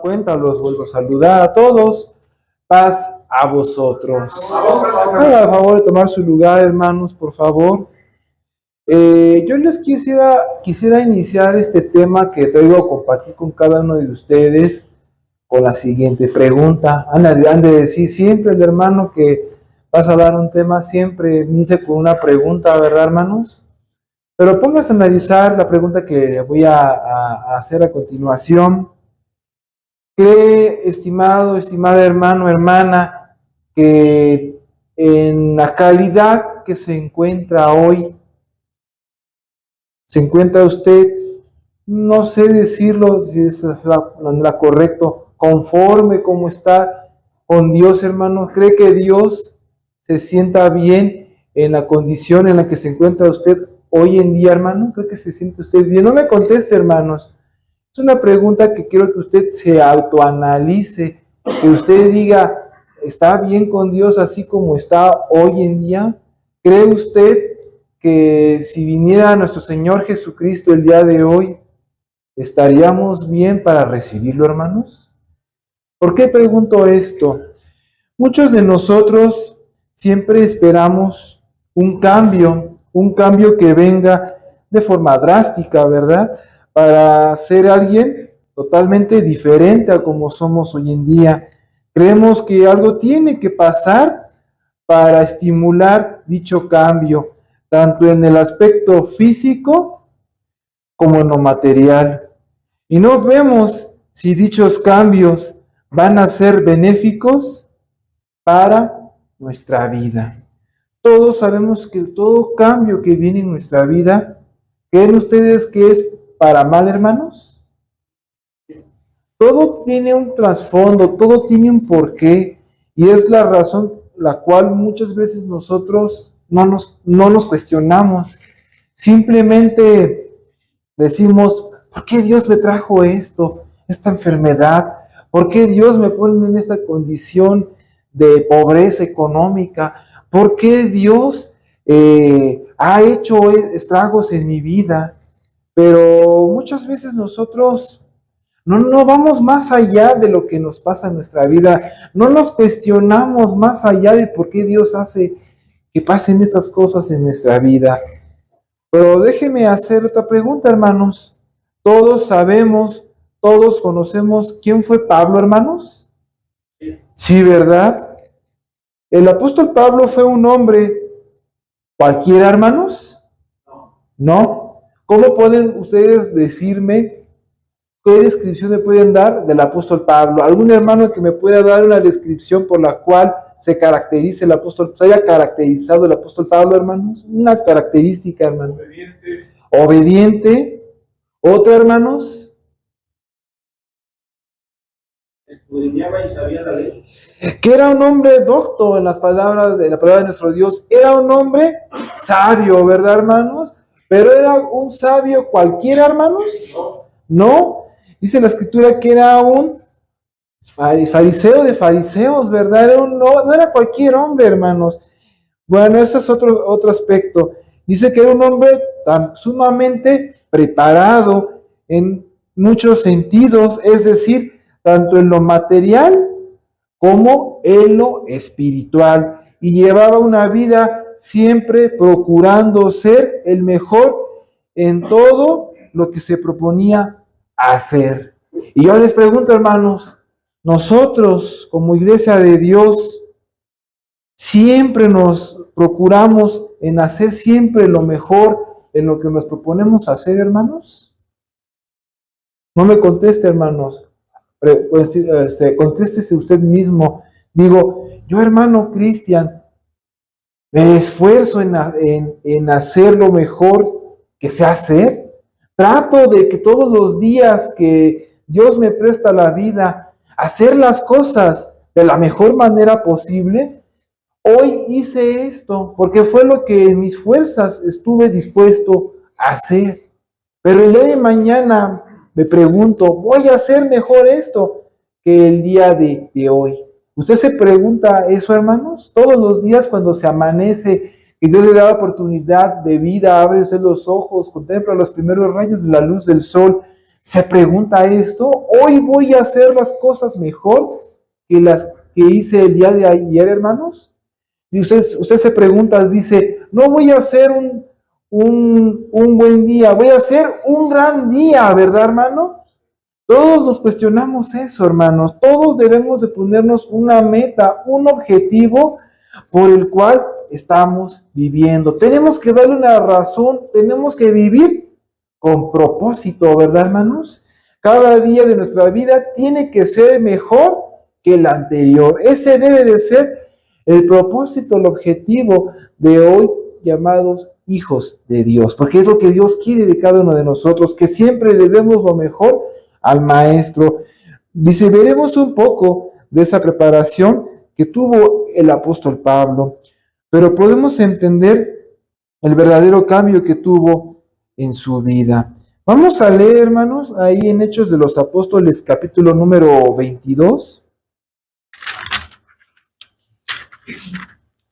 Cuenta, los vuelvo a saludar a todos. Paz a vosotros. Hagan el favor de tomar su lugar, hermanos, por favor. Yo les quisiera iniciar este tema que traigo a compartir con cada uno de ustedes con la siguiente pregunta. Han de decir siempre el hermano que vas a dar un tema, siempre inicia con una pregunta, ¿verdad, hermanos? Pero pónganse a analizar la pregunta que voy a hacer a continuación. ¿Cree, estimada hermano, hermana, que en la calidad que se encuentra hoy, se encuentra usted, no sé decirlo si es la correcto, conforme como está con Dios, hermano? ¿Cree que Dios se sienta bien en la condición en la que se encuentra usted hoy en día, hermano? ¿Cree que se siente usted bien? No me conteste, hermanos. Es una pregunta que quiero que usted se autoanalice, que usted diga, ¿está bien con Dios así como está hoy en día? ¿Cree usted que si viniera nuestro Señor Jesucristo el día de hoy, estaríamos bien para recibirlo, hermanos? ¿Por qué pregunto esto? Muchos de nosotros siempre esperamos un cambio que venga de forma drástica, ¿verdad? Para ser alguien totalmente diferente a como somos hoy en día. Creemos que algo tiene que pasar para estimular dicho cambio, tanto en el aspecto físico como en lo material. Y no vemos si dichos cambios van a ser benéficos para nuestra vida. Todos sabemos que todo cambio que viene en nuestra vida, ¿creen ustedes que es para mal, hermanos? Todo tiene un trasfondo, todo tiene un porqué, y es la razón la cual muchas veces nosotros no nos cuestionamos. Simplemente decimos, ¿por qué Dios me trajo esto, esta enfermedad? ¿Por qué Dios me pone en esta condición de pobreza económica? ¿Por qué Dios ha hecho estragos en mi vida? Pero muchas veces nosotros no vamos más allá de lo que nos pasa en nuestra vida. No nos cuestionamos más allá de por qué Dios hace que pasen estas cosas en nuestra vida. Pero déjeme hacer otra pregunta, hermanos. Todos sabemos, todos conocemos quién fue Pablo, hermanos. Sí, ¿verdad? ¿El apóstol Pablo fue un hombre cualquiera, hermanos? No. ¿Cómo pueden ustedes decirme qué descripción me pueden dar del apóstol Pablo? ¿Algún hermano que me pueda dar una descripción por la cual se caracterice el apóstol, se haya caracterizado el apóstol Pablo, hermanos? Una característica, hermano. Obediente. ¿Otra, hermanos? Escudriñaba y sabía la ley. Que era un hombre docto en las palabras de la palabra de nuestro Dios. Era un hombre sabio, ¿verdad, hermanos? Pero era un sabio cualquiera, hermanos. No. Dice la escritura que era un fariseo de fariseos, ¿verdad? No era cualquier hombre, hermanos. Bueno, ese es otro aspecto. Dice que era un hombre tan sumamente preparado en muchos sentidos, es decir, tanto en lo material como en lo espiritual. Y llevaba una vida siempre procurando ser el mejor en todo lo que se proponía hacer. Y yo les pregunto, hermanos, nosotros como iglesia de Dios, siempre nos procuramos en hacer siempre lo mejor en lo que nos proponemos hacer, hermanos. No me conteste, hermanos. Contéstese usted mismo. Digo, yo, hermano Cristian, me esfuerzo en hacer lo mejor que sé hacer. Trato de que todos los días que Dios me presta la vida, hacer las cosas de la mejor manera posible. Hoy hice esto porque fue lo que en mis fuerzas estuve dispuesto a hacer. Pero el día de mañana me pregunto, ¿voy a hacer mejor esto que el día de hoy? ¿Usted se pregunta eso, hermanos? Todos los días cuando se amanece, que Dios le da la oportunidad de vida, abre usted los ojos, contempla los primeros rayos de la luz del sol, se pregunta esto, hoy voy a hacer las cosas mejor que las que hice el día de ayer, hermanos. Y usted se pregunta, dice, no voy a hacer un buen día, voy a hacer un gran día, ¿verdad, hermano? Todos nos cuestionamos eso, hermanos. Todos debemos de ponernos una meta, un objetivo por el cual estamos viviendo. Tenemos que darle una razón, tenemos que vivir con propósito, ¿verdad, hermanos? Cada día de nuestra vida tiene que ser mejor que el anterior. Ese debe de ser el propósito, el objetivo de hoy, llamados hijos de Dios, porque es lo que Dios quiere de cada uno de nosotros, que siempre le demos lo mejor al Maestro. Dice, veremos un poco de esa preparación que tuvo el apóstol Pablo, pero podemos entender el verdadero cambio que tuvo en su vida. Vamos a leer, hermanos, ahí en Hechos de los Apóstoles, capítulo número 22.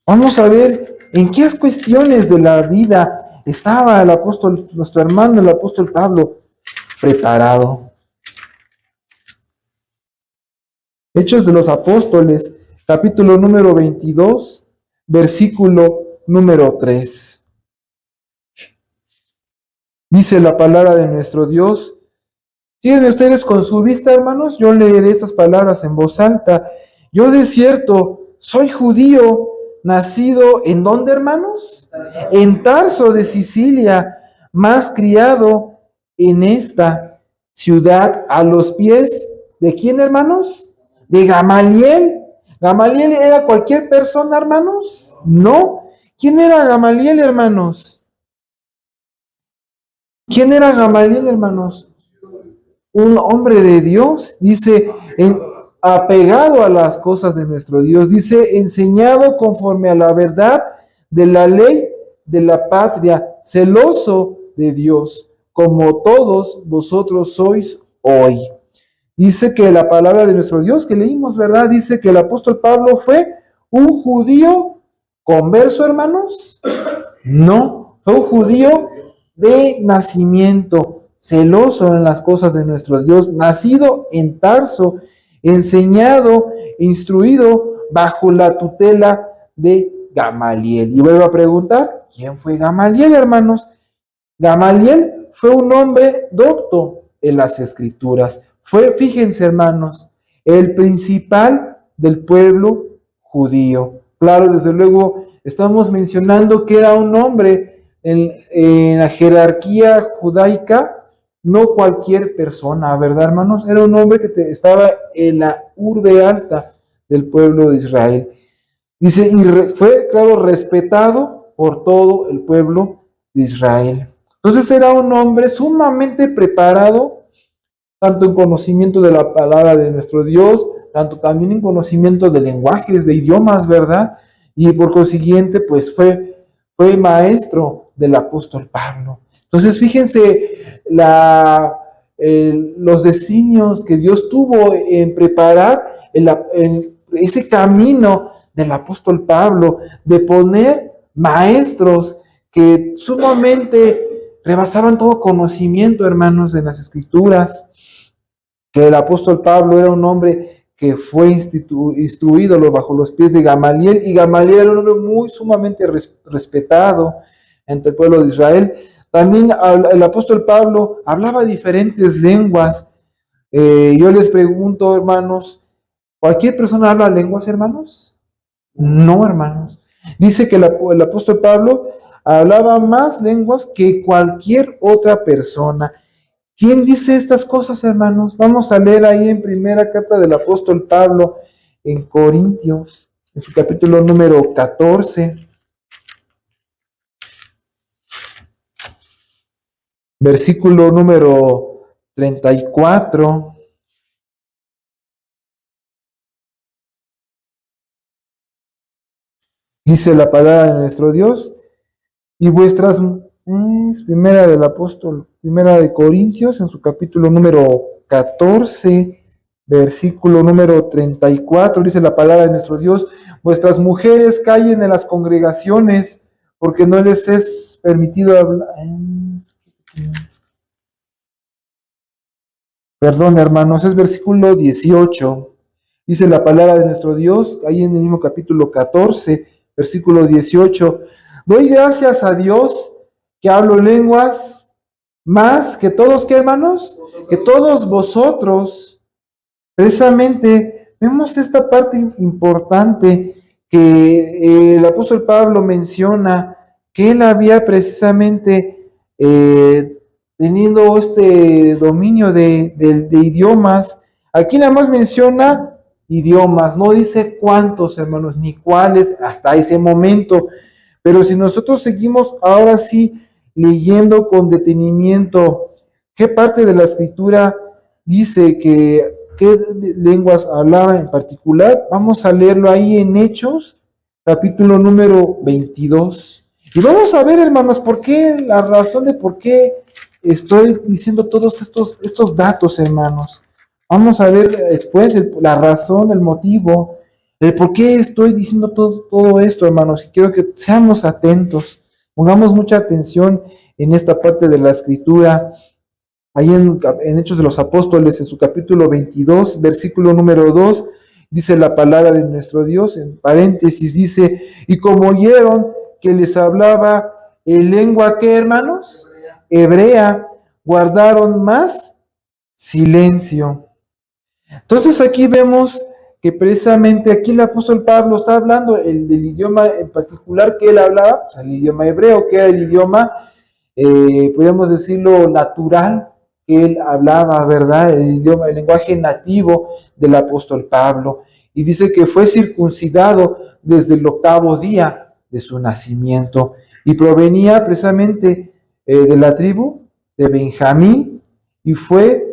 Vamos a ver en qué cuestiones de la vida estaba el apóstol, nuestro hermano, el apóstol Pablo, preparado. Hechos de los Apóstoles, capítulo número 22, versículo número 3. Dice la palabra de nuestro Dios. ¿Tienen ustedes con su vista, hermanos? Yo leeré estas palabras en voz alta. Yo de cierto soy judío, nacido ¿en dónde, hermanos? En Tarso de Sicilia, más criado en esta ciudad a los pies. ¿De quién, hermanos? De Gamaliel. ¿Gamaliel era cualquier persona, hermanos? No. ¿Quién era Gamaliel, hermanos? ¿Quién era Gamaliel, hermanos? Un hombre de Dios, dice, apegado a las cosas de nuestro Dios, dice, enseñado conforme a la verdad de la ley de la patria, celoso de Dios, como todos vosotros sois hoy. Dice que la palabra de nuestro Dios que leímos, ¿verdad? Dice que el apóstol Pablo fue un judío converso, hermanos. No, fue un judío de nacimiento, celoso en las cosas de nuestro Dios, nacido en Tarso, enseñado, instruido bajo la tutela de Gamaliel. Y vuelvo a preguntar, ¿quién fue Gamaliel, hermanos? Gamaliel fue un hombre docto en las Escrituras. Fue, fíjense, hermanos, el principal del pueblo judío. Claro, desde luego, estamos mencionando que era un hombre en la jerarquía judaica, no cualquier persona, ¿verdad, hermanos? Era un hombre que estaba en la urbe alta del pueblo de Israel. Dice, y fue, claro, respetado por todo el pueblo de Israel. Entonces era un hombre sumamente preparado, tanto en conocimiento de la palabra de nuestro Dios, tanto también en conocimiento de lenguajes, de idiomas, ¿verdad? Y por consiguiente, pues fue maestro del apóstol Pablo. Entonces, fíjense los designios que Dios tuvo en preparar en ese camino del apóstol Pablo, de poner maestros que sumamente rebasaban todo conocimiento, hermanos, en las Escrituras, que el apóstol Pablo era un hombre que fue instruido bajo los pies de Gamaliel, y Gamaliel era un hombre muy sumamente respetado entre el pueblo de Israel. También el apóstol Pablo hablaba diferentes lenguas. Yo les pregunto, hermanos, ¿cualquier persona habla lenguas, hermanos? No, hermanos. Dice que el apóstol Pablo hablaba más lenguas que cualquier otra persona. ¿Quién dice estas cosas, hermanos? Vamos a leer ahí en primera carta del apóstol Pablo en Corintios, en su capítulo número 14, versículo número 34. Dice la palabra de nuestro Dios, y vuestras, primera del apóstol, primera de Corintios, en su capítulo número 14, versículo número 34, dice la palabra de nuestro Dios, vuestras mujeres callen en las congregaciones, porque no les es permitido hablar. Perdón, hermanos, es versículo 18. Dice la palabra de nuestro Dios, ahí en el mismo capítulo 14, versículo 18. Doy gracias a Dios que hablo lenguas más que todos, ¿qué, hermanos? Que todos vosotros. Precisamente vemos esta parte importante que el apóstol Pablo menciona, que él había precisamente teniendo este dominio de idiomas. Aquí nada más menciona idiomas, no dice cuántos, hermanos, ni cuáles hasta ese momento. Pero si nosotros seguimos ahora sí leyendo con detenimiento qué parte de la escritura dice que qué lenguas hablaba en particular, vamos a leerlo ahí en Hechos, capítulo número 22. Y vamos a ver, hermanos, por qué, la razón de por qué estoy diciendo todos estos datos, hermanos. Vamos a ver después la razón, el motivo, el por qué estoy diciendo todo esto, hermanos. Y quiero que seamos atentos, pongamos mucha atención en esta parte de la escritura. Ahí en Hechos de los Apóstoles, en su capítulo 22, versículo número 2, dice la palabra de nuestro Dios, en paréntesis dice, y como oyeron que les hablaba en lengua, ¿qué, hermanos? Hebrea, guardaron más silencio. Entonces aquí vemos que precisamente aquí el apóstol Pablo está hablando del idioma en particular que él hablaba, el idioma hebreo, que era el idioma, podríamos decirlo, natural, que él hablaba, ¿verdad? El idioma, el lenguaje nativo del apóstol Pablo. Y dice que fue circuncidado desde el 8º día de su nacimiento y provenía precisamente de la tribu de Benjamín y fue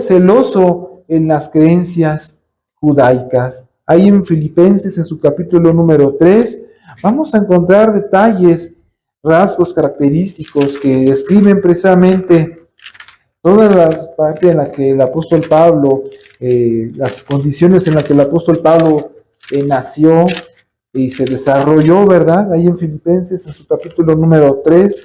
celoso en las creencias judaicas. Ahí en Filipenses, en su capítulo número 3, vamos a encontrar detalles, rasgos característicos que describen precisamente todas las partes en las que el apóstol Pablo, las condiciones en las que el apóstol Pablo nació y se desarrolló, ¿verdad? Ahí en Filipenses, en su capítulo número 3,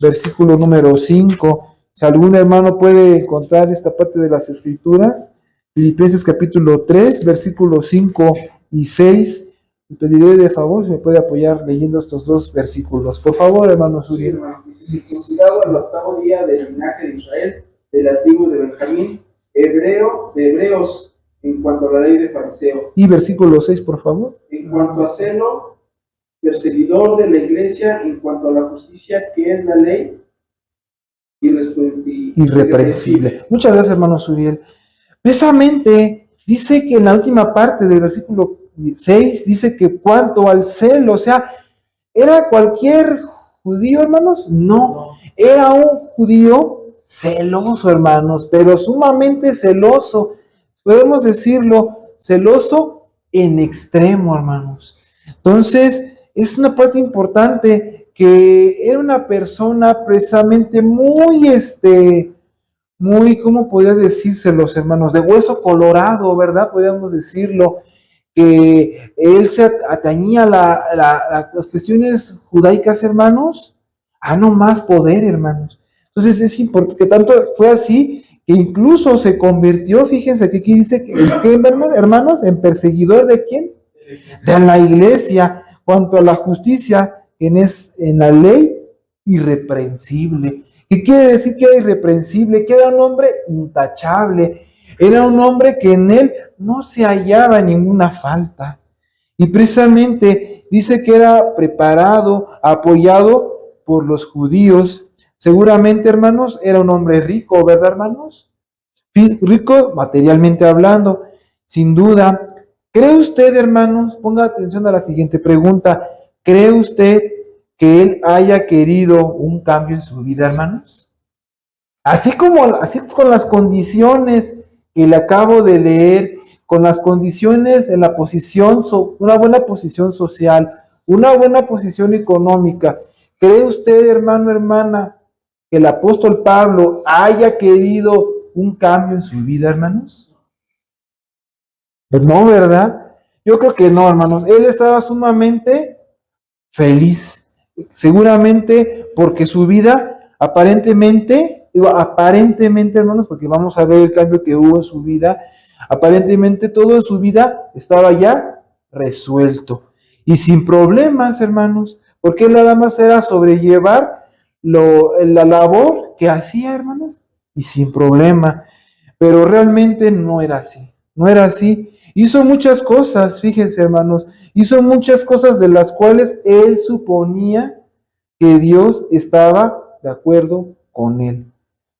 versículo número 5. Si algún hermano puede encontrar esta parte de las Escrituras, Filipenses capítulo 3, versículos 5 y 6, le pediré de favor si me puede apoyar leyendo estos dos versículos. Por favor, hermano Uriel. Circuncidado al 8º día del linaje de Israel, de la tribu de Benjamín, hebreo de hebreos, en cuanto a la ley de fariseo. Y versículo 6, por favor. En cuanto a celo, perseguidor de la iglesia, en cuanto a la justicia que es la ley, irreprensible. Muchas gracias, hermano Uriel. Precisamente dice que en la última parte del versículo 6 dice que cuanto al celo, o sea, ¿era cualquier judío, hermanos? No, era un judío celoso, hermanos, pero sumamente celoso. Podemos decirlo, celoso en extremo, hermanos. Entonces, es una parte importante que era una persona precisamente muy, ¿cómo podría decírselos, hermanos? De hueso colorado, ¿verdad? Podríamos decirlo, que él se atañía a las cuestiones judaicas, hermanos, a no más poder, hermanos. Entonces es importante, que tanto fue así, que incluso se convirtió, fíjense que aquí dice, que hermanos, en perseguidor ¿de quién? De la iglesia, cuanto a la justicia, quien es en la ley irreprensible. ¿Qué quiere decir que era irreprensible? Que era un hombre intachable, era un hombre que en él no se hallaba ninguna falta. Y precisamente dice que era preparado, apoyado por los judíos. Seguramente, hermanos, era un hombre rico, ¿verdad, hermanos? Rico materialmente hablando, sin duda. ¿Cree usted, hermanos? Ponga atención a la siguiente pregunta. ¿Cree usted que él haya querido un cambio en su vida, hermanos? Así con las condiciones que le acabo de leer, con las condiciones en la posición, una buena posición social, una buena posición económica. ¿Cree usted, hermano, hermana, que el apóstol Pablo haya querido un cambio en su vida, hermanos? Pues no, ¿verdad? Yo creo que no, hermanos. Él estaba sumamente feliz. seguramente porque su vida aparentemente, hermanos, porque vamos a ver el cambio que hubo en su vida, aparentemente todo en su vida estaba ya resuelto y sin problemas, hermanos, porque nada más era sobrellevar la labor que hacía, hermanos, y sin problema. Pero realmente no era así, no era así. Hizo muchas cosas, fíjense, hermanos, hizo muchas cosas de las cuales él suponía que Dios estaba de acuerdo con él.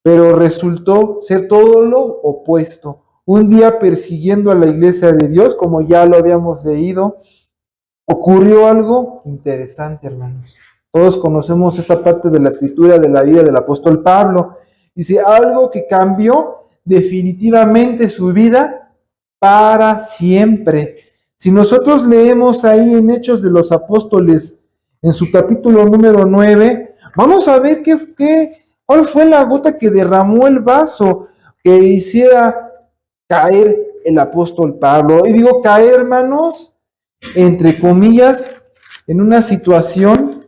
Pero resultó ser todo lo opuesto. Un día persiguiendo a la iglesia de Dios, como ya lo habíamos leído, ocurrió algo interesante, hermanos. Todos conocemos esta parte de la escritura de la vida del apóstol Pablo. Dice, algo que cambió definitivamente su vida para siempre. Si nosotros leemos ahí en Hechos de los Apóstoles, en su capítulo número 9, vamos a ver cuál fue la gota que derramó el vaso que hiciera caer el apóstol Pablo. Y digo caer, hermanos, entre comillas, en una situación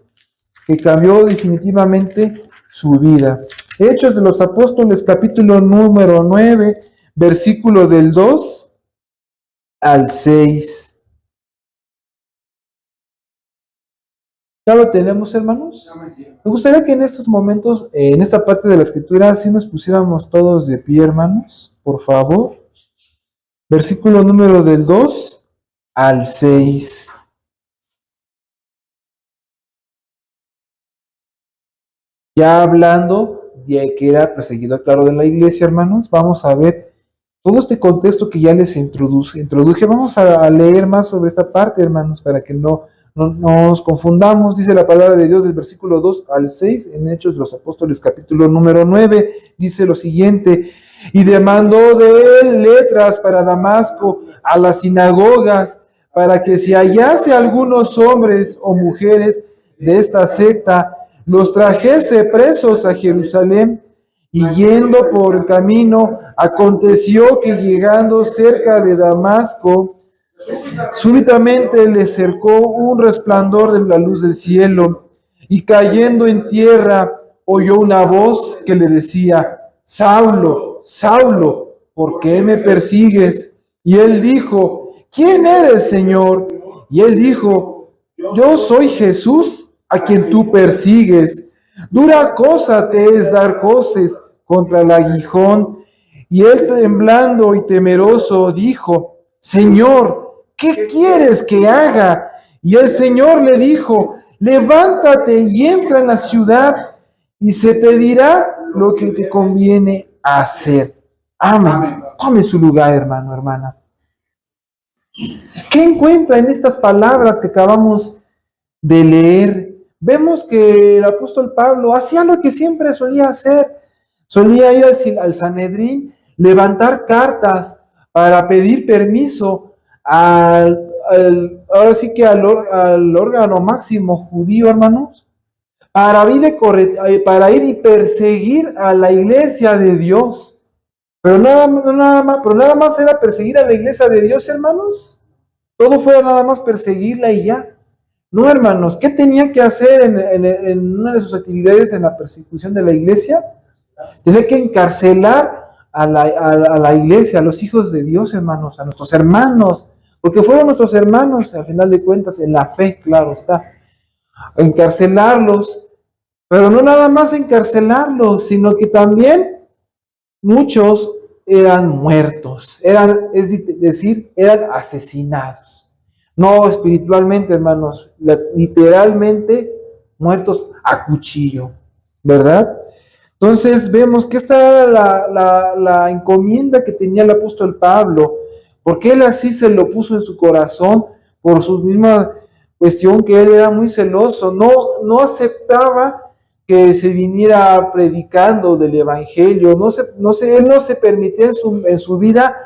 que cambió definitivamente su vida. Hechos de los Apóstoles, capítulo número 9, versículo del 2 al 6. ¿Ya lo tenemos, hermanos? Me gustaría que en estos momentos, en esta parte de la escritura, si nos pusiéramos todos de pie, hermanos, por favor. Versículo número del 2 al 6. Ya hablando de que era perseguidor, claro, de la iglesia, hermanos, vamos a ver todo este contexto que ya les introduje. Vamos a leer más sobre esta parte, hermanos, para que no nos confundamos. Dice la palabra de Dios del versículo 2 al 6 en Hechos de los Apóstoles, capítulo número 9. Dice lo siguiente: y demandó de él letras para Damasco a las sinagogas, para que si hallase algunos hombres o mujeres de esta secta, los trajese presos a Jerusalén. Y yendo por el camino, aconteció que llegando cerca de Damasco, súbitamente le cercó un resplandor de la luz del cielo, y cayendo en tierra, oyó una voz que le decía: Saulo, Saulo, ¿por qué me persigues? Y él dijo: ¿quién eres, Señor? Y él dijo: yo soy Jesús, a quien tú persigues. Dura cosa te es dar coces contra el aguijón. Y él, temblando y temeroso, dijo: Señor, ¿qué quieres que haga? Y el Señor le dijo: levántate y entra en la ciudad, y se te dirá lo que te conviene hacer. Amén. Tome su lugar, hermano, hermana. ¿Qué encuentra en estas palabras que acabamos de leer? Vemos que el apóstol Pablo hacía lo que siempre solía hacer. Solía ir al Sanedrín, levantar cartas para pedir permiso ahora sí que al órgano máximo judío, hermanos, para ir y perseguir a la iglesia de Dios. Pero nada más era perseguir a la iglesia de Dios, hermanos. Todo fue nada más perseguirla y ya. No, hermanos, ¿qué tenía que hacer en una de sus actividades en la persecución de la iglesia? Tenía que encarcelar a la iglesia, a los hijos de Dios, hermanos, a nuestros hermanos, porque fueron nuestros hermanos, al final de cuentas, en la fe, claro está. Encarcelarlos, pero no nada más encarcelarlos, sino que también muchos eran muertos, eran asesinados. No espiritualmente, hermanos, literalmente muertos a cuchillo, ¿verdad? Entonces vemos que esta era la encomienda que tenía el apóstol Pablo, porque él así se lo puso en su corazón, por su misma cuestión que él era muy celoso, no aceptaba que se viniera predicando del evangelio, él no se permitía en su vida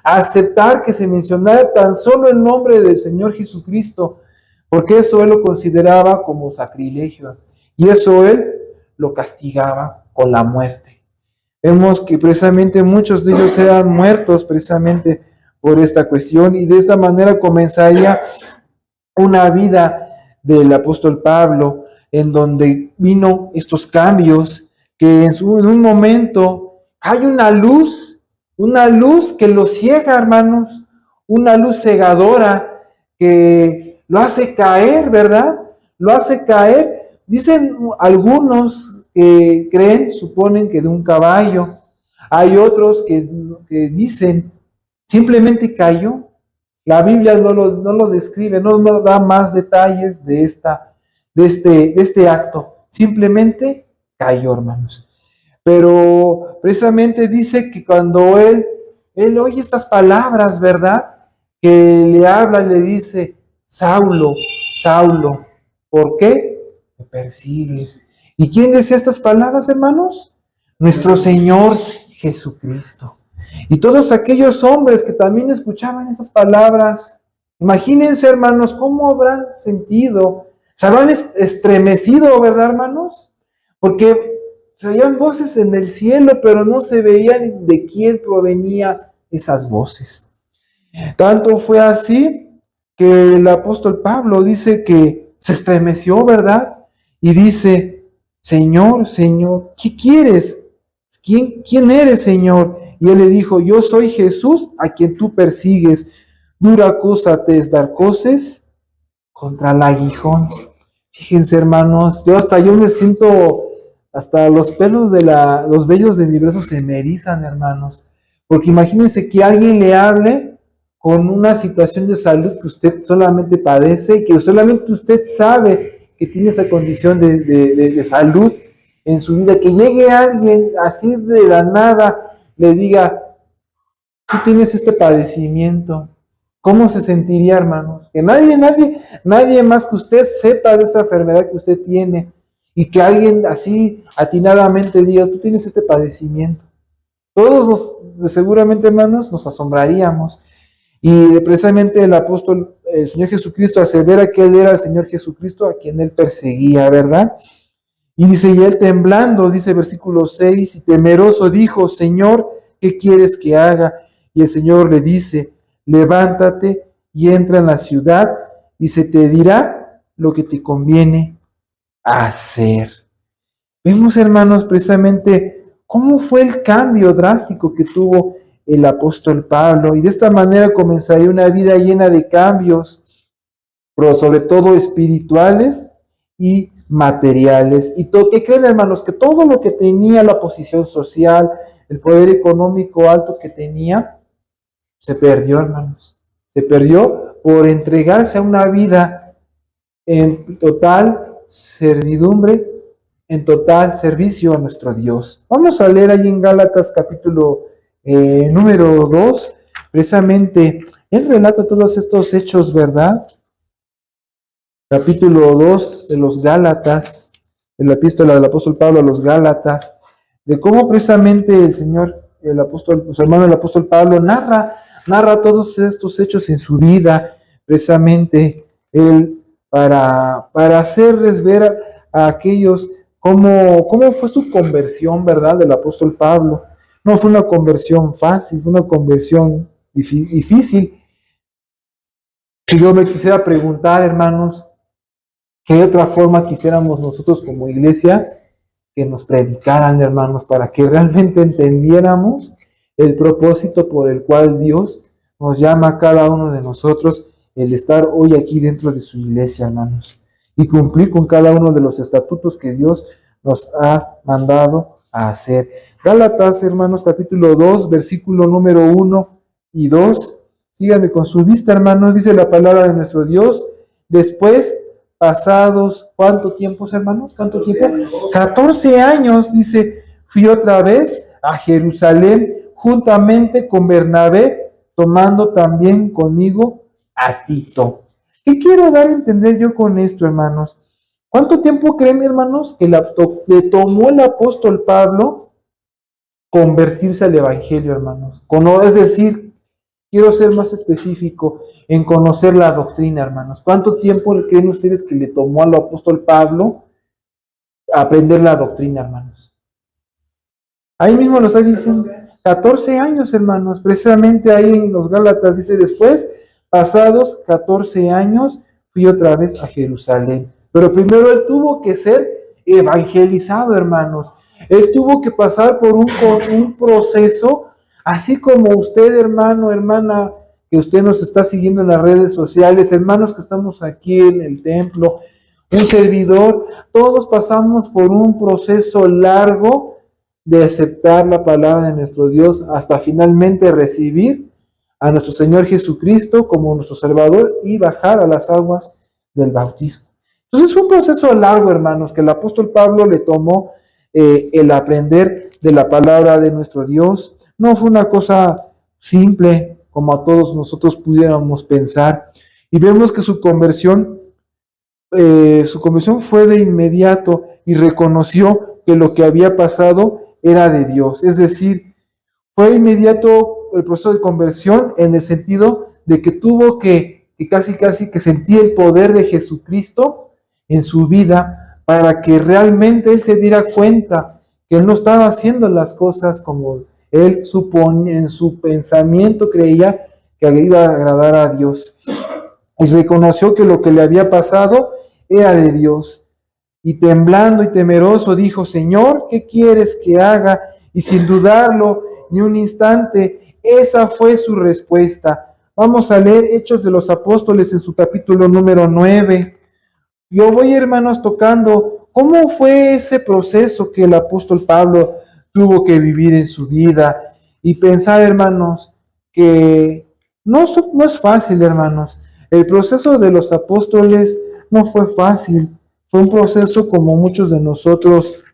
aceptar que se mencionara tan solo el nombre del Señor Jesucristo, porque eso él lo consideraba como sacrilegio, y eso él lo castigaba con la muerte. Vemos que precisamente muchos de ellos eran muertos precisamente por esta cuestión, y de esta manera comenzaría una vida del apóstol Pablo. en donde vino estos cambios, que en un momento hay una luz que lo ciega, hermanos, una luz cegadora que lo hace caer, ¿verdad? Lo hace caer. Dicen algunos que creen, suponen que de un caballo. Hay otros que dicen, simplemente cayó. La Biblia no lo describe, no da más detalles de este acto. Simplemente cayó, hermanos. Pero precisamente dice que cuando él oye estas palabras, ¿verdad? Que le habla y le dice, Saulo, Saulo, ¿por qué me persigues? ¿Y quién decía estas palabras, hermanos? Nuestro Señor Jesucristo. Y todos aquellos hombres que también escuchaban esas palabras, imagínense, hermanos, cómo habrán sentido, se habrán estremecido, ¿verdad, hermanos? Porque se oían voces en el cielo, pero no se veían de quién provenían esas voces. Tanto fue así que el apóstol Pablo dice que se estremeció, ¿verdad? Y dice, Señor, Señor, ¿qué quieres? ¿Quién eres, Señor? Y él le dijo, yo soy Jesús a quien tú persigues. Dura cosa te es dar coces contra el aguijón. Fíjense, hermanos, yo me siento, hasta los pelos los vellos de mi brazo se me erizan, hermanos. Porque imagínense que alguien le hable con una situación de salud que usted solamente padece y que solamente usted sabe que tiene esa condición de salud en su vida. Que llegue alguien así de la nada, le diga, tú tienes este padecimiento. ¿Cómo se sentiría, hermanos? Que nadie más que usted sepa de esa enfermedad que usted tiene y que alguien así atinadamente diga, tú tienes este padecimiento. Todos seguramente, hermanos, nos asombraríamos. Y precisamente el Señor Jesucristo, asevera que Él era el Señor Jesucristo a quien Él perseguía, ¿verdad? Y dice, y Él temblando, dice versículo 6, y temeroso dijo, Señor, ¿qué quieres que haga? Y el Señor le dice, levántate y entra en la ciudad y se te dirá lo que te conviene hacer. Vemos, hermanos, precisamente cómo fue el cambio drástico que tuvo el apóstol Pablo, y de esta manera comenzaría una vida llena de cambios, pero sobre todo espirituales y materiales. Y ¿qué creen, hermanos? Que todo lo que tenía, la posición social, el poder económico alto que tenía, se perdió, hermanos. Se perdió por entregarse a una vida en total servidumbre, en total servicio a nuestro Dios. Vamos a leer ahí en Gálatas capítulo número 2, precisamente, él relata todos estos hechos, ¿verdad? Capítulo 2 de los Gálatas, de la epístola del apóstol Pablo a los Gálatas, de cómo precisamente su hermano el apóstol Pablo narra todos estos hechos en su vida, precisamente, él, para hacerles ver a aquellos cómo fue su conversión, ¿verdad?, del apóstol Pablo. No fue una conversión fácil, fue una conversión difícil. Y yo me quisiera preguntar, hermanos, ¿qué otra forma quisiéramos nosotros como iglesia que nos predicaran, hermanos, para que realmente entendiéramos el propósito por el cual Dios nos llama a cada uno de nosotros el estar hoy aquí dentro de su iglesia, hermanos, y cumplir con cada uno de los estatutos que Dios nos ha mandado a hacer? Gálatas, hermanos, capítulo 2, versículo número 1 y 2. Síganme con su vista, hermanos. Dice la palabra de nuestro Dios. Después, pasados, ¿cuánto tiempo, hermanos? ¿Cuánto tiempo? 14 años, dice, fui otra vez a Jerusalén juntamente con Bernabé, tomando también conmigo a Tito. ¿Qué quiero dar a entender yo con esto, hermanos? ¿Cuánto tiempo creen, hermanos, que le tomó el apóstol Pablo convertirse al evangelio, hermanos? Es decir, quiero ser más específico en conocer la doctrina, hermanos. ¿Cuánto tiempo creen ustedes que le tomó al apóstol Pablo aprender la doctrina, hermanos? Ahí mismo lo está diciendo, 14 años, hermanos. Precisamente ahí en los Gálatas dice, después, pasados 14 años, fui otra vez a Jerusalén. Pero primero él tuvo que ser evangelizado, hermanos. Él tuvo que pasar por un proceso, así como usted, hermano, hermana, que usted nos está siguiendo en las redes sociales, hermanos que estamos aquí en el templo, un servidor, todos pasamos por un proceso largo de aceptar la palabra de nuestro Dios hasta finalmente recibir a nuestro Señor Jesucristo como nuestro Salvador y bajar a las aguas del bautismo. Entonces fue un proceso largo, hermanos, que el apóstol Pablo le tomó el aprender de la palabra de nuestro Dios. No fue una cosa simple como a todos nosotros pudiéramos pensar. Y vemos que su conversión fue de inmediato y reconoció que lo que había pasado era de Dios. Es decir, fue inmediato el proceso de conversión en el sentido de que tuvo que casi que sentir el poder de Jesucristo en su vida para que realmente él se diera cuenta que él no estaba haciendo las cosas como él supone, en su pensamiento creía que iba a agradar a Dios. Y reconoció que lo que le había pasado era de Dios. Y temblando y temeroso dijo: Señor, ¿qué quieres que haga? Y sin dudarlo ni un instante, esa fue su respuesta. Vamos a leer Hechos de los Apóstoles en su capítulo número 9. Yo voy, hermanos, tocando cómo fue ese proceso que el apóstol Pablo tuvo que vivir en su vida. Y pensar, hermanos, que no es fácil, hermanos. El proceso de los apóstoles no fue fácil. Fue un proceso como muchos de nosotros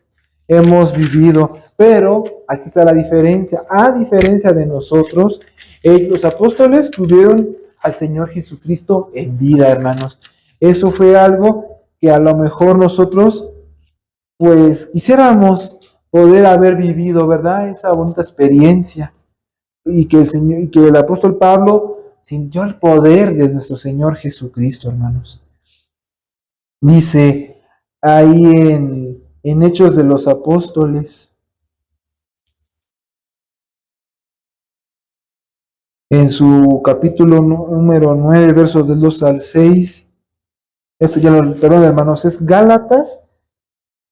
hemos vivido. Pero aquí está la diferencia. A diferencia de nosotros, los apóstoles tuvieron al Señor Jesucristo en vida, hermanos. Eso fue algo que a lo mejor nosotros, pues, quisiéramos poder haber vivido, ¿verdad? Esa bonita experiencia. Y que el apóstol Pablo sintió el poder de nuestro Señor Jesucristo, hermanos. Dice ahí en Hechos de los Apóstoles, en su capítulo número 9, versos del 2 al 6. Esto ya perdón, hermanos, es Gálatas.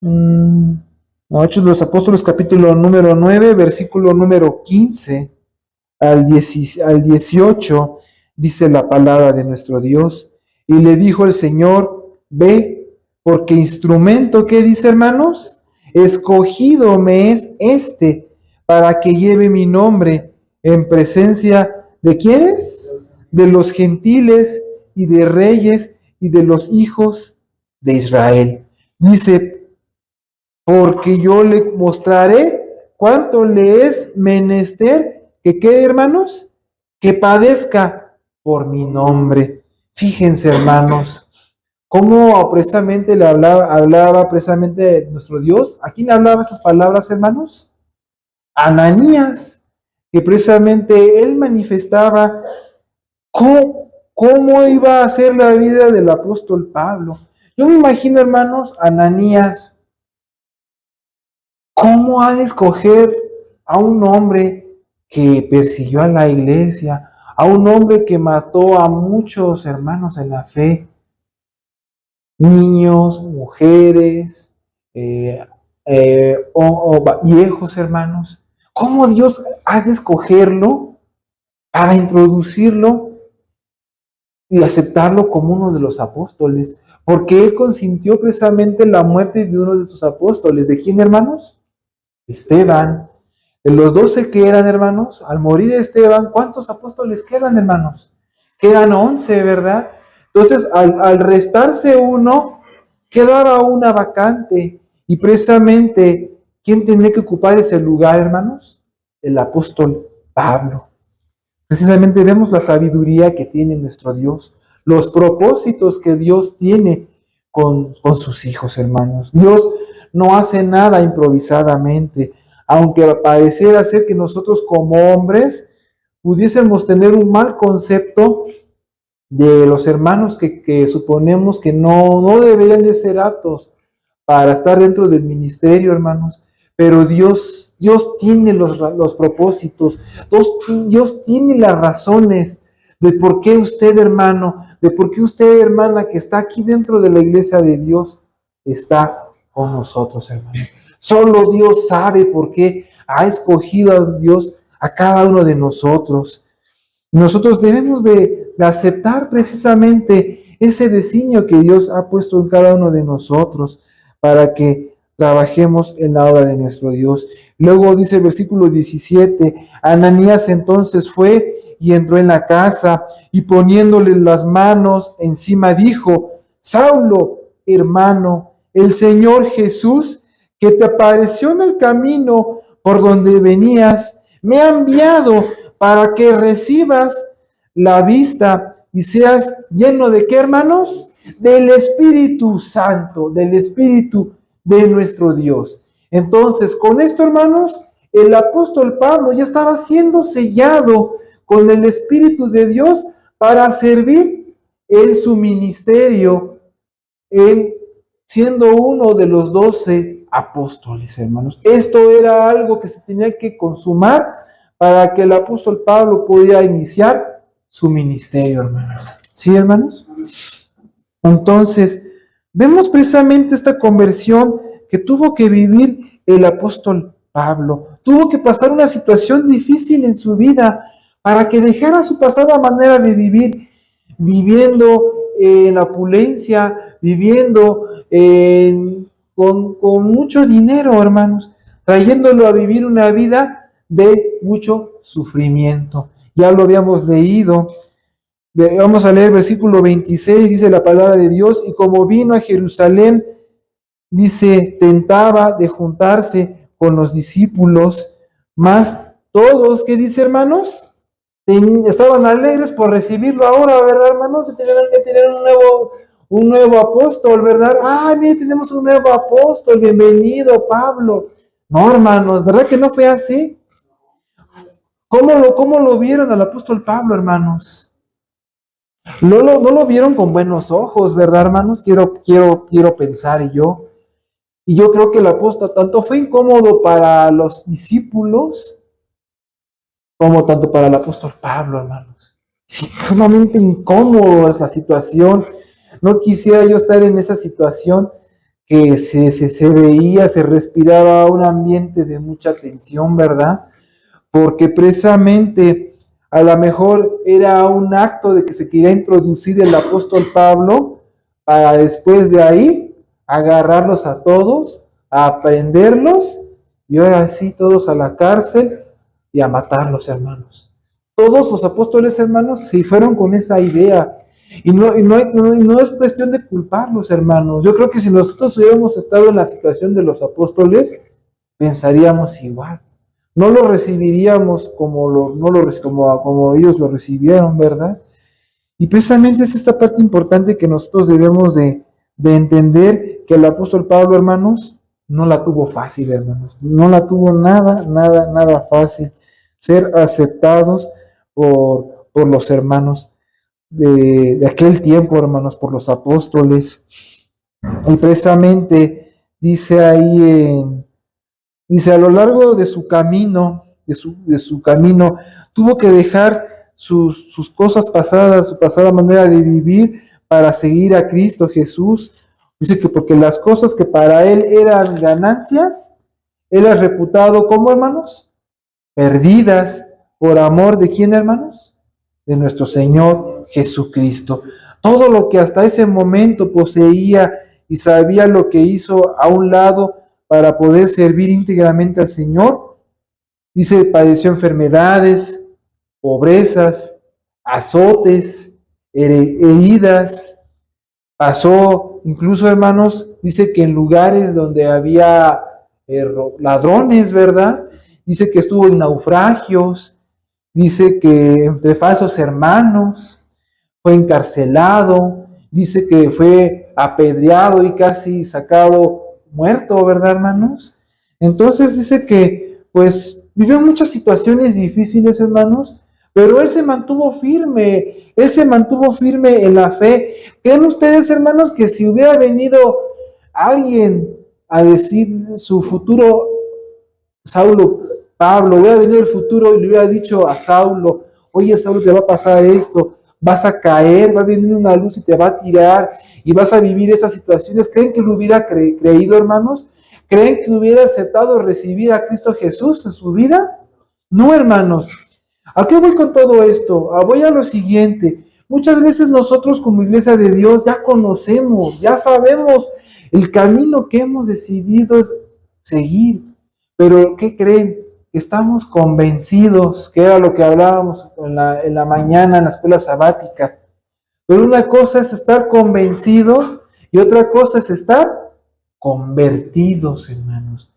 Hechos de los Apóstoles, capítulo número 9, versículo número 15 al 18, dice la palabra de nuestro Dios. Y le dijo el Señor: ve, porque instrumento, ¿qué dice, hermanos? Escogido me es para que lleve mi nombre en presencia de ¿quiénes? De los gentiles y de reyes y de los hijos de Israel. Dice: porque yo le mostraré cuánto le es menester que quede, hermanos, que padezca por mi nombre. Fíjense, hermanos, cómo precisamente le hablaba precisamente nuestro Dios. ¿A quién le hablaba estas palabras, hermanos? Ananías, que precisamente él manifestaba cómo iba a ser la vida del apóstol Pablo. Yo me imagino, hermanos, Ananías, ¿cómo ha de escoger a un hombre que persiguió a la iglesia, a un hombre que mató a muchos hermanos en la fe, niños, mujeres, viejos hermanos? ¿Cómo Dios ha de escogerlo para introducirlo y aceptarlo como uno de los apóstoles? Porque él consintió precisamente la muerte de uno de sus apóstoles. ¿De quién, hermanos? Esteban. De los 12 que eran, hermanos, al morir Esteban, ¿cuántos apóstoles quedan, hermanos? Quedan 11, ¿verdad? Entonces, al restarse uno, quedaba una vacante. Y precisamente, ¿quién tenía que ocupar ese lugar, hermanos? El apóstol Pablo. Precisamente vemos la sabiduría que tiene nuestro Dios, los propósitos que Dios tiene con sus hijos, hermanos. Dios no hace nada improvisadamente, aunque pareciera ser que nosotros como hombres pudiésemos tener un mal concepto de los hermanos que suponemos que no deberían de ser aptos para estar dentro del ministerio, hermanos. Pero Dios tiene los propósitos, Dios tiene las razones de por qué usted, hermano, de por qué usted, hermana, que está aquí dentro de la iglesia de Dios, está con nosotros, hermanos. Solo Dios sabe por qué ha escogido a Dios a cada uno de nosotros. Nosotros debemos de aceptar precisamente ese designio que Dios ha puesto en cada uno de nosotros para que trabajemos en la obra de nuestro Dios. Luego dice el versículo 17, Ananías entonces fue y entró en la casa y poniéndole las manos encima dijo, Saulo, hermano, el Señor Jesús, que te apareció en el camino por donde venías, me ha enviado para que recibas la vista y seas lleno de ¿qué, hermanos? Del Espíritu Santo, del Espíritu de nuestro Dios. Entonces, con esto, hermanos, el apóstol Pablo ya estaba siendo sellado con el Espíritu de Dios para servir en su ministerio, siendo uno de los 12 apóstoles, hermanos. Esto era algo que se tenía que consumar para que el apóstol Pablo pudiera iniciar su ministerio, hermanos. ¿Sí, hermanos? Entonces, vemos precisamente esta conversión que tuvo que vivir el apóstol Pablo. Tuvo que pasar una situación difícil en su vida para que dejara su pasada manera de vivir, viviendo en la opulencia, viviendo con mucho dinero, hermanos, trayéndolo a vivir una vida de mucho sufrimiento. Ya lo habíamos leído. Vamos a leer versículo 26, dice la palabra de Dios, y como vino a Jerusalén, dice, tentaba de juntarse con los discípulos, más todos, ¿qué dice, hermanos? Estaban alegres por recibirlo ahora, ¿verdad, hermanos? Tenían que tener un nuevo apóstol, ¿verdad? ¡Ay, mire, tenemos un nuevo apóstol! ¡Bienvenido, Pablo! No, hermanos, ¿verdad que no fue así? ¿Cómo lo vieron al apóstol Pablo, hermanos? No lo vieron con buenos ojos, ¿verdad, hermanos? Quiero pensar y yo creo que el apóstol tanto fue incómodo para los discípulos como tanto para el apóstol Pablo, hermanos. Sí, sumamente incómodo es la situación. No quisiera yo estar en esa situación que se veía, se respiraba un ambiente de mucha tensión, ¿verdad? Porque precisamente a lo mejor era un acto de que se quería introducir el apóstol Pablo para después de ahí agarrarlos a todos, a aprenderlos y ahora sí todos a la cárcel y a matarlos, hermanos. Todos los apóstoles, hermanos, se fueron con esa idea. Y no es cuestión de culparlos, hermanos. Yo creo que si nosotros hubiéramos estado en la situación de los apóstoles, pensaríamos igual. No lo recibiríamos como ellos lo recibieron, ¿verdad? Y precisamente es esta parte importante que nosotros debemos de entender, que el apóstol Pablo, hermanos, no la tuvo fácil, hermanos. No la tuvo nada fácil. Ser aceptados por los hermanos de aquel tiempo, hermanos, por los apóstoles. Y precisamente dice ahí dice, a lo largo de su camino, tuvo que dejar sus cosas pasadas, su pasada manera de vivir para seguir a Cristo Jesús. Dice que porque las cosas que para él eran ganancias, él es reputado como, hermanos, perdidas por amor de quién, hermanos, de nuestro Señor Jesucristo. Todo lo que hasta ese momento poseía y sabía lo que hizo a un lado para poder servir íntegramente al Señor. Dice, padeció enfermedades, pobrezas, azotes, heridas. Pasó, incluso, hermanos, dice que en lugares donde había ladrones, ¿verdad? Dice que estuvo en naufragios. Dice que entre falsos hermanos fue encarcelado. Dice que fue apedreado y casi sacado muerto, ¿verdad, hermanos? Entonces dice que, pues, vivió muchas situaciones difíciles, hermanos, pero él se mantuvo firme en la fe. ¿Creen ustedes, hermanos, que si hubiera venido alguien a decir su futuro, Pablo, hubiera venido el futuro y le hubiera dicho a Saulo, oye, Saulo, te va a pasar esto, vas a caer, va a venir una luz y te va a tirar y vas a vivir estas situaciones. ¿Creen que lo hubiera creído, hermanos? ¿Creen que hubiera aceptado recibir a Cristo Jesús en su vida? No, hermanos. ¿A qué voy con todo esto? Voy a lo siguiente. Muchas veces nosotros como iglesia de Dios ya conocemos, ya sabemos el camino que hemos decidido seguir. Pero ¿qué creen? Estamos convencidos, que era lo que hablábamos en la mañana en la escuela sabática. Pero una cosa es estar convencidos y otra cosa es estar convertidos, hermanos.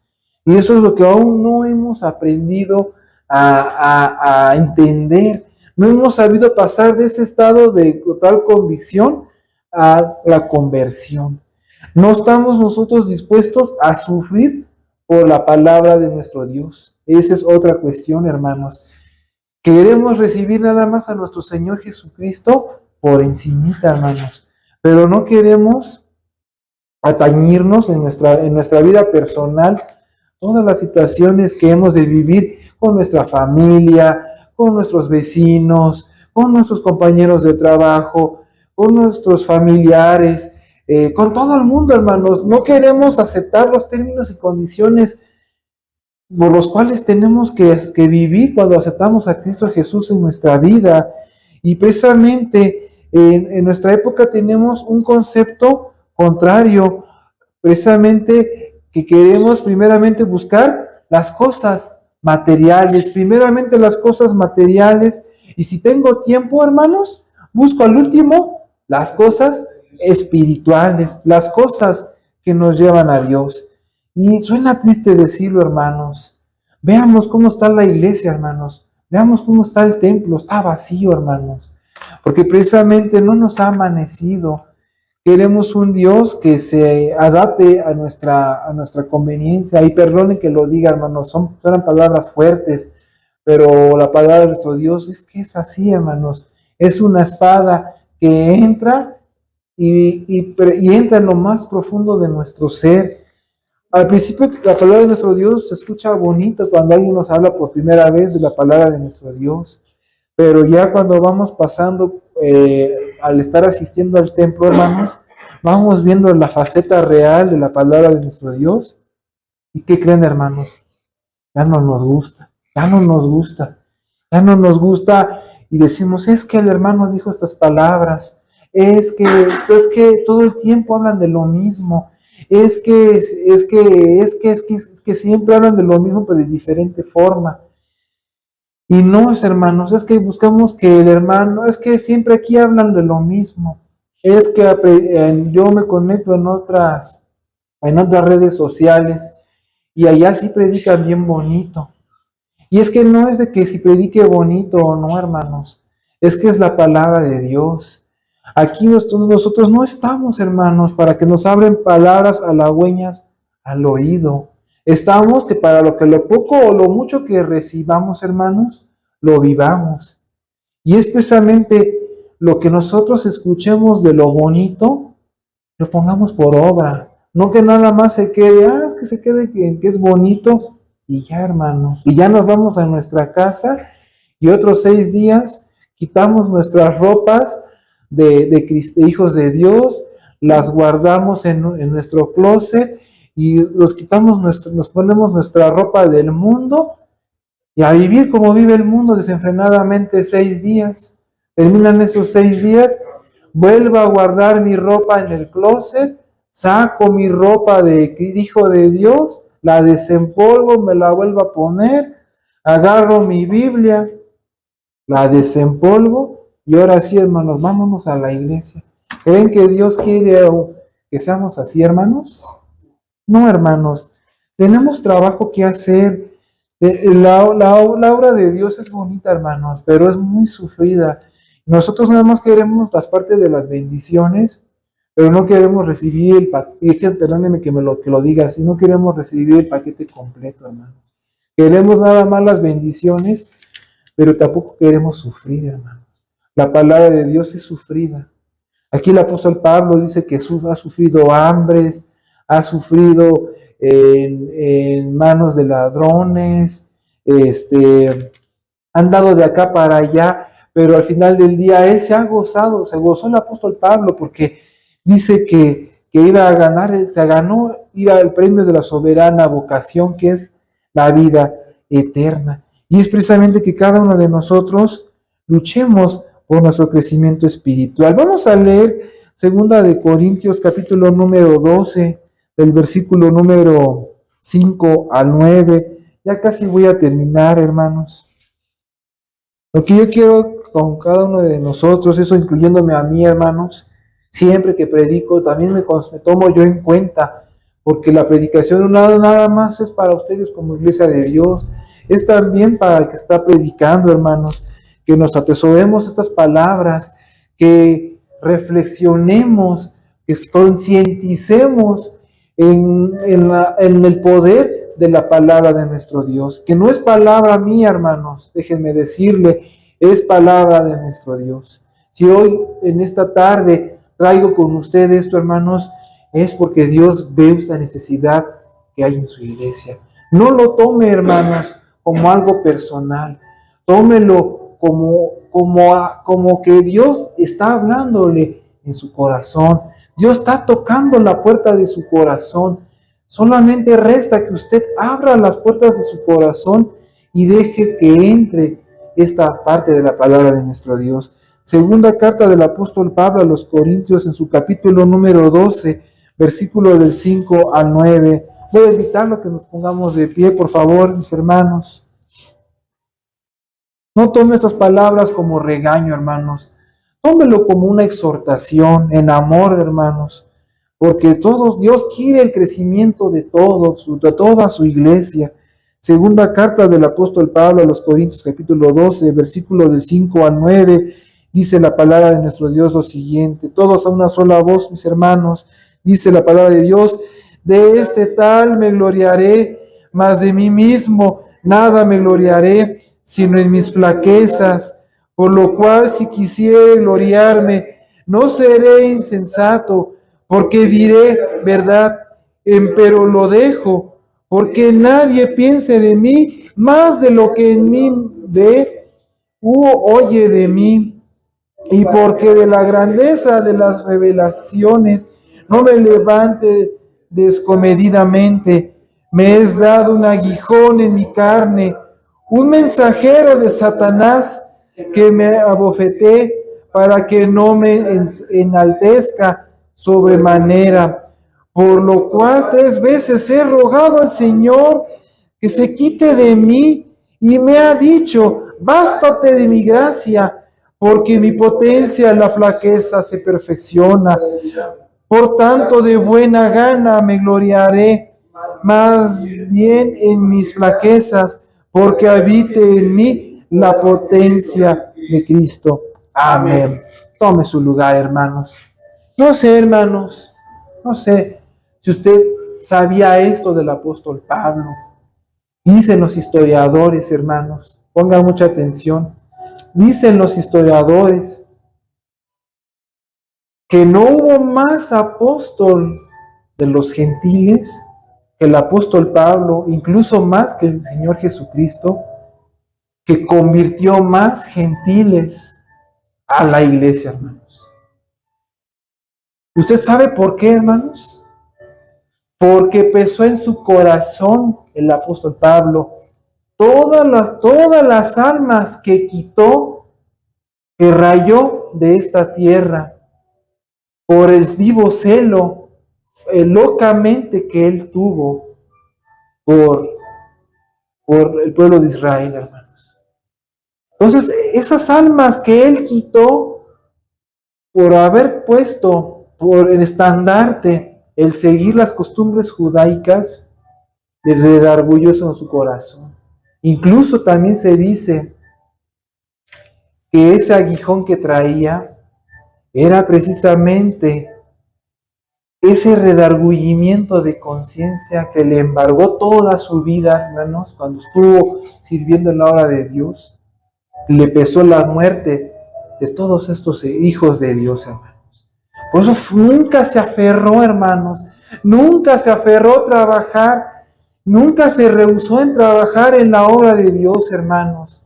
Y eso es lo que aún no hemos aprendido a entender. No hemos sabido pasar de ese estado de total convicción a la conversión. No estamos nosotros dispuestos a sufrir por la palabra de nuestro Dios. Esa es otra cuestión, hermanos. Queremos recibir nada más a nuestro Señor Jesucristo por encimita, hermanos. Pero no queremos atañirnos en nuestra vida personal todas las situaciones que hemos de vivir con nuestra familia, con nuestros vecinos, con nuestros compañeros de trabajo, con nuestros familiares, con todo el mundo, hermanos. No queremos aceptar los términos y condiciones por los cuales tenemos que vivir cuando aceptamos a Cristo Jesús en nuestra vida. Y precisamente en nuestra época tenemos un concepto contrario, precisamente que queremos primeramente buscar las cosas materiales, primeramente las cosas materiales, y si tengo tiempo, hermanos, busco al último las cosas espirituales, las cosas que nos llevan a Dios. Y suena triste decirlo, hermanos. Veamos cómo está la iglesia, hermanos. Veamos cómo está el templo. Está vacío, hermanos. Porque precisamente no nos ha amanecido. Queremos un Dios que se adapte a nuestra conveniencia. Y perdonen que lo diga, hermanos, son palabras fuertes, pero la palabra de nuestro Dios es que es así, hermanos. Es una espada que entra y entra en lo más profundo de nuestro ser. Al principio la palabra de nuestro Dios se escucha bonito cuando alguien nos habla por primera vez de la palabra de nuestro Dios, pero ya cuando vamos pasando, al estar asistiendo al templo, hermanos, vamos viendo la faceta real de la palabra de nuestro Dios. ¿Y qué creen, hermanos? Ya no nos gusta, ya no nos gusta, ya no nos gusta, y decimos, es que el hermano dijo estas palabras, es que todo el tiempo hablan de lo mismo, es que siempre hablan de lo mismo, pero de diferente forma. Y no es, hermanos, es que buscamos que el hermano, es que siempre aquí hablan de lo mismo. Es que yo me conecto en otras redes sociales y allá sí predican bien bonito. Y es que no es de que si predique bonito o no, hermanos, es que es la palabra de Dios. Aquí nosotros no estamos, hermanos, para que nos abren palabras halagüeñas al oído. Estamos que para lo poco o lo mucho que recibamos, hermanos, lo vivamos. Y es precisamente lo que nosotros escuchemos de lo bonito, lo pongamos por obra. No que nada más se quede, es que se quede que es bonito y ya, hermanos. Y ya nos vamos a nuestra casa y otros 6 días quitamos nuestras ropas de hijos de Dios, las guardamos en nuestro closet y nos ponemos nuestra ropa del mundo y a vivir como vive el mundo desenfrenadamente 6 días. Terminan esos 6 días, vuelvo a guardar mi ropa en el closet, saco mi ropa de hijo de Dios, la desempolvo, me la vuelvo a poner, agarro mi Biblia, la desempolvo y ahora sí, hermanos, vámonos a la iglesia. ¿Creen que Dios quiere que seamos así, hermanos? No, hermanos, tenemos trabajo que hacer. La obra de Dios es bonita, hermanos, pero es muy sufrida. Nosotros nada más queremos las partes de las bendiciones, pero no queremos recibir el paquete, perdónenme que lo diga así, no queremos recibir el paquete completo, hermanos. Queremos nada más las bendiciones, pero tampoco queremos sufrir, hermanos. La palabra de Dios es sufrida. Aquí el apóstol Pablo dice que ha sufrido hambres, ha sufrido en manos de ladrones, han dado de acá para allá, pero al final del día él se ha gozado, se gozó el apóstol Pablo, porque dice que iba a ganar, iba al premio de la soberana vocación, que es la vida eterna. Y es precisamente que cada uno de nosotros luchemos por nuestro crecimiento espiritual. Vamos a leer 2 Corintios capítulo número 12, del versículo número 5 al 9. Ya casi voy a terminar, hermanos. Lo que yo quiero con cada uno de nosotros, eso incluyéndome a mí, hermanos, siempre que predico, también me tomo yo en cuenta, porque la predicación no nada más es para ustedes como iglesia de Dios, es también para el que está predicando, hermanos, que nos atesoremos estas palabras, que reflexionemos, que concienticemos en el poder de la palabra de nuestro Dios, que no es palabra mía, hermanos, déjenme decirle, es palabra de nuestro Dios. Si hoy, en esta tarde, traigo con ustedes esto, hermanos, es porque Dios ve esta necesidad que hay en su iglesia. No lo tome, hermanos, como algo personal. Tómelo como que Dios está hablándole en su corazón. Dios está tocando la puerta de su corazón. Solamente resta que usted abra las puertas de su corazón y deje que entre esta parte de la palabra de nuestro Dios. Segunda carta del apóstol Pablo a los Corintios, en su capítulo número 12, versículo del 5 al 9. Voy a invitarlo a que nos pongamos de pie, por favor, mis hermanos. No tome estas palabras como regaño, hermanos. Tómelo como una exhortación en amor, hermanos. Porque Dios quiere el crecimiento de toda su iglesia. Segunda carta del apóstol Pablo a los Corintios, capítulo 12, versículo del 5 al 9. Dice la palabra de nuestro Dios lo siguiente. Todos a una sola voz, mis hermanos. Dice la palabra de Dios: de este tal me gloriaré, mas de mí mismo nada me gloriaré, sino en mis flaquezas. Por lo cual, si quisiera gloriarme, no seré insensato, porque diré verdad, pero lo dejo, porque nadie piense de mí más de lo que en mí ve u oye de mí, y porque de la grandeza de las revelaciones no me levante descomedidamente. Me es dado un aguijón en mi carne, un mensajero de Satanás que me abofeté para que no me enaltezca sobremanera. Por lo cual 3 veces he rogado al Señor que se quite de mí, y me ha dicho: bástate de mi gracia, porque mi potencia en la flaqueza se perfecciona. Por tanto, de buena gana me gloriaré, más bien en mis flaquezas, porque habite en mí la potencia de Cristo. Amén. Tome su lugar, hermanos. No sé, hermanos, no sé si usted sabía esto del apóstol Pablo. Dicen los historiadores, hermanos, pongan mucha atención. Dicen los historiadores que no hubo más apóstol de los gentiles que el apóstol Pablo, incluso más que el Señor Jesucristo, que convirtió más gentiles a la iglesia, hermanos. ¿Usted sabe por qué, hermanos? Porque pesó en su corazón el apóstol Pablo todas las almas que quitó, que rayó de esta tierra, por el vivo celo, locamente que él tuvo por el pueblo de Israel, hermanos. Entonces, esas almas que él quitó por haber puesto por el estandarte el seguir las costumbres judaicas, le redarguyó eso en su corazón. Incluso también se dice que ese aguijón que traía era precisamente ese redarguyimiento de conciencia que le embargó toda su vida, hermanos, cuando estuvo sirviendo en la obra de Dios. Le pesó la muerte de todos estos hijos de Dios, hermanos. Por eso nunca se aferró, hermanos, nunca se aferró a trabajar, nunca se rehusó en trabajar en la obra de Dios, hermanos.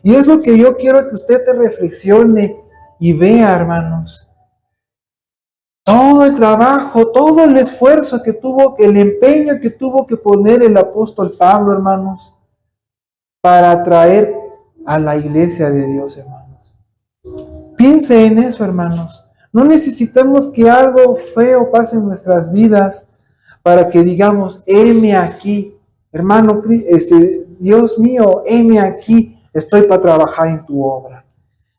Y es lo que yo quiero que usted te reflexione y vea, hermanos. Todo el trabajo, todo el esfuerzo que tuvo, el empeño que tuvo que poner el apóstol Pablo, hermanos, para atraer a la iglesia de Dios, hermanos. Piense en eso, hermanos. No necesitamos que algo feo pase en nuestras vidas para que digamos, heme aquí, hermano, Dios mío, heme aquí, estoy para trabajar en tu obra.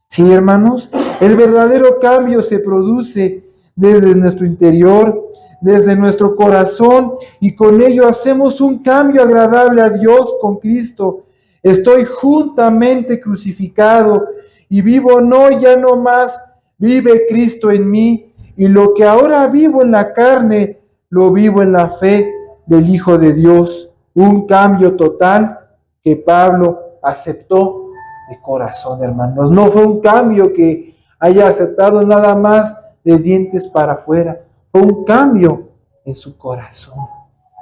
Sí, hermanos, el verdadero cambio se produce desde nuestro interior, desde nuestro corazón, y con ello hacemos un cambio agradable a Dios con Cristo. Estoy juntamente crucificado y vivo no, ya no más, vive Cristo en mí, y lo que ahora vivo en la carne, lo vivo en la fe del Hijo de Dios. Un cambio total que Pablo aceptó de corazón, hermanos. No fue un cambio que haya aceptado nada más de dientes para afuera. Fue un cambio en su corazón.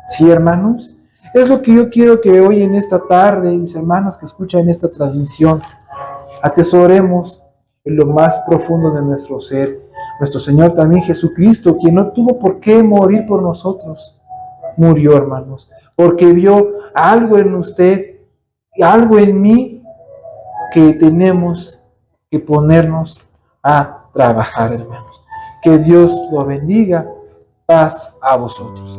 ¿Sí, hermanos? Es lo que yo quiero que hoy en esta tarde, mis hermanos que escuchan esta transmisión, atesoremos en lo más profundo de nuestro ser. Nuestro Señor también Jesucristo, quien no tuvo por qué morir por nosotros, murió, hermanos, porque vio algo en usted, algo en mí, que tenemos que ponernos a trabajar, hermanos. Que Dios lo bendiga. Paz a vosotros.